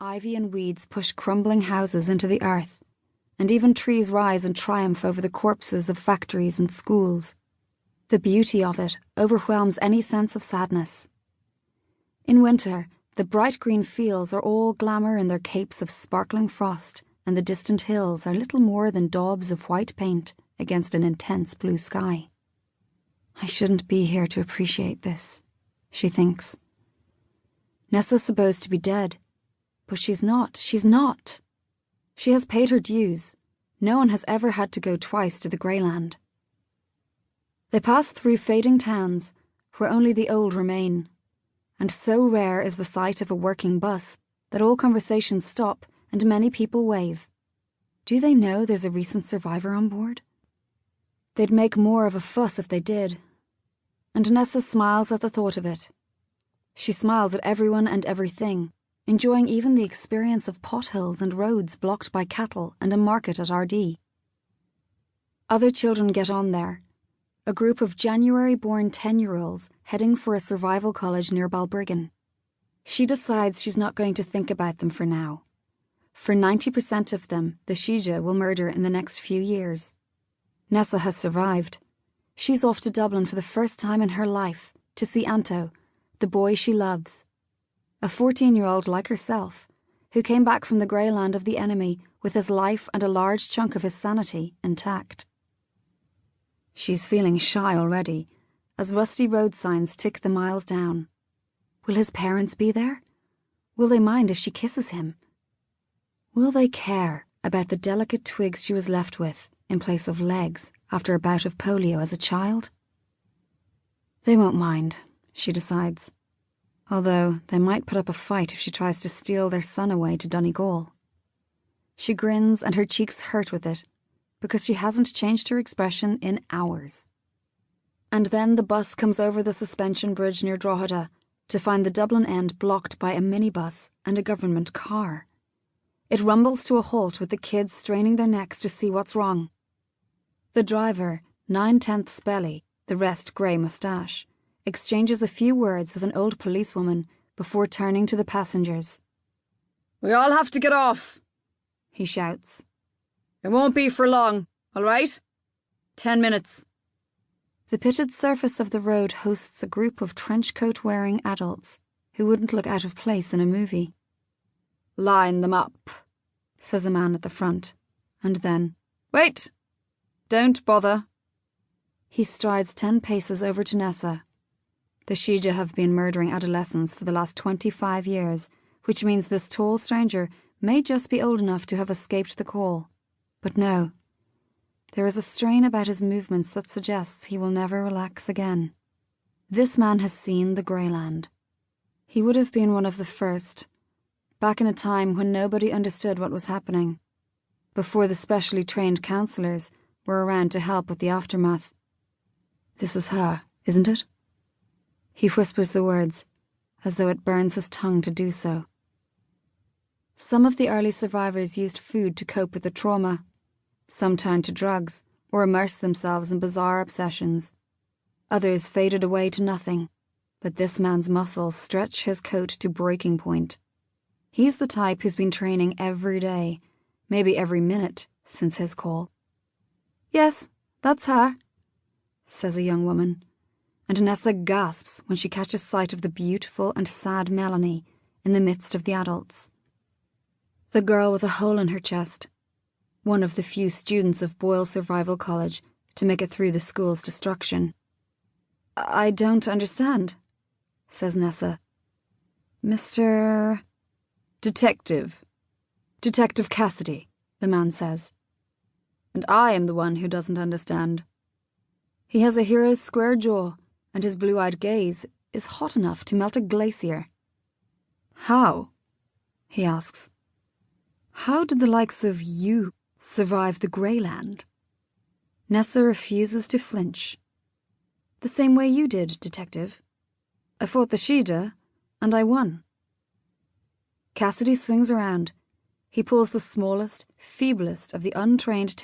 Ivy and weeds push crumbling houses into the earth, and even trees rise in triumph over the corpses of factories and schools. The beauty of it overwhelms any sense of sadness. In winter, the bright green fields are all glamour in their capes of sparkling frost, and the distant hills are little more than daubs of white paint against an intense blue sky. I shouldn't be here to appreciate this, she thinks. Nessa's supposed to be dead, but she's not. She has paid her dues. No one has ever had to go twice to the Greyland. They pass through fading towns, where only the old remain, and so rare is the sight of a working bus that all conversations stop and many people wave. Do they know there's a recent survivor on board? They'd make more of a fuss if they did, and Nessa smiles at the thought of it. She smiles at everyone and everything, enjoying even the experience of potholes and roads blocked by cattle and a market at RD. Other children get on there, a group of January-born 10-year-olds heading for a survival college near Balbriggan. She decides she's not going to think about them for now. For 90% of them, the Sidhe will murder in the next few years. Nessa has survived. She's off to Dublin for the first time in her life to see Anto, the boy she loves. A 14-year-old like herself, who came back from the Greyland of the enemy with his life and a large chunk of his sanity intact. She's feeling shy already, as rusty road signs tick the miles down. Will his parents be there? Will they mind if she kisses him? Will they care about the delicate twigs she was left with in place of legs after a bout of polio as a child? They won't mind, she decides, although they might put up a fight if she tries to steal their son away to Donegal. She grins and her cheeks hurt with it, because she hasn't changed her expression in hours. And then the bus comes over the suspension bridge near Drogheda to find the Dublin end blocked by a minibus and a government car. It rumbles to a halt with the kids straining their necks to see what's wrong. The driver, 9/10 belly, the rest grey moustache, exchanges a few words with an old policewoman before turning to the passengers. "We all have to get off," he shouts. "It won't be for long, all right? 10 minutes. The pitted surface of the road hosts a group of trenchcoat-wearing adults who wouldn't look out of place in a movie. "Line them up," says a man at the front, and then, "Wait! Don't bother." He strides 10 paces over to Nessa. The Sidhe have been murdering adolescents for the last 25 years, which means this tall stranger may just be old enough to have escaped the call. But no. There is a strain about his movements that suggests he will never relax again. This man has seen the Greyland. He would have been one of the first, back in a time when nobody understood what was happening, before the specially trained counsellors were around to help with the aftermath. This is her, isn't it? He whispers the words, as though it burns his tongue to do so. Some of the early survivors used food to cope with the trauma. Some turned to drugs, or immersed themselves in bizarre obsessions. Others faded away to nothing, but this man's muscles stretch his coat to breaking point. He's the type who's been training every day, maybe every minute, since his call. "Yes, that's her," says a young woman, and Nessa gasps when she catches sight of the beautiful and sad Melanie in the midst of the adults. The girl with a hole in her chest, one of the few students of Boyle Survival College to make it through the school's destruction. "I don't understand," says Nessa. "Mr. Detective. Detective Cassidy," the man says. "And I am the one who doesn't understand." He has a hero's square jaw, and his blue-eyed gaze is hot enough to melt a glacier. "How?" he asks. "How did the likes of you survive the Greyland?" Nessa refuses to flinch. "The same way you did, detective. I fought the Sidhe, and I won." Cassidy swings around. He pulls the smallest, feeblest of the untrained